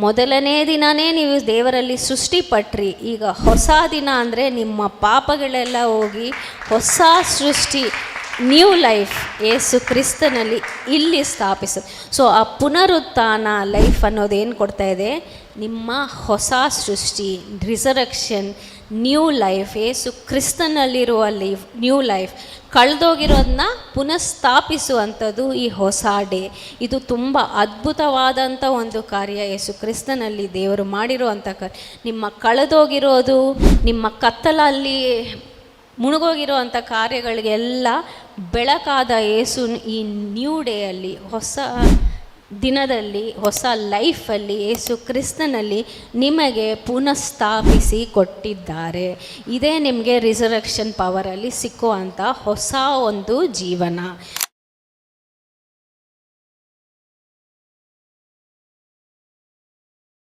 ಮೊದಲನೇ ದಿನವೇ ನೀವು ದೇವರಲ್ಲಿ ಸೃಷ್ಟಿಪಟ್ರಿ, ಈಗ ಹೊಸ ದಿನ ಅಂದರೆ ನಿಮ್ಮ ಪಾಪಗಳೆಲ್ಲ ಹೋಗಿ ಹೊಸ ಸೃಷ್ಟಿ, ನ್ಯೂ ಲೈಫ್ ಯೇಸು ಕ್ರಿಸ್ತನಲ್ಲಿ ಇಲ್ಲಿ ಸ್ಥಾಪಿಸು. ಸೊ ಆ ಪುನರುತ್ಥಾನ ಲೈಫ್ ಅನ್ನೋದೇನು ಕೊಡ್ತಾ ಇದೆ? ನಿಮ್ಮ ಹೊಸ ಸೃಷ್ಟಿ, ರಿಸರಕ್ಷನ್, ನ್ಯೂ ಲೈಫ್, ಯೇಸು ಕ್ರಿಸ್ತನಲ್ಲಿರುವ ಲೈಫ್, ನ್ಯೂ ಲೈಫ್, ಕಳೆದೋಗಿರೋದನ್ನ ಪುನಃಸ್ಥಾಪಿಸುವಂಥದ್ದು ಈ ಹೊಸ ಡೇ. ಇದು ತುಂಬ ಅದ್ಭುತವಾದಂಥ ಒಂದು ಕಾರ್ಯ ಯೇಸು ಕ್ರಿಸ್ತನಲ್ಲಿ ದೇವರು ಮಾಡಿರುವಂಥ ಕಾರ್ಯ. ನಿಮ್ಮ ಕಳೆದೋಗಿರೋದು, ನಿಮ್ಮ ಕತ್ತಲಲ್ಲಿ ಮುಳುಗೋಗಿರುವಂಥ ಕಾರ್ಯಗಳಿಗೆಲ್ಲ ಬೆಳಕಾದ ಯೇಸು ಈ ನ್ಯೂ ಡೇಯಲ್ಲಿ, ಹೊಸ ದಿನದಲ್ಲಿ, ಹೊಸ ಲೈಫಲ್ಲಿ ಯೇಸು ಕ್ರಿಸ್ತನಲ್ಲಿ ನಿಮಗೆ ಪುನಃಸ್ಥಾಪಿಸಿ ಕೊಟ್ಟಿದ್ದಾರೆ. ಇದೇ ನಿಮಗೆ ರಿಸರಕ್ಷನ್ ಪವರಲ್ಲಿ ಸಿಕ್ಕುವಂಥ ಹೊಸ ಒಂದು ಜೀವನ.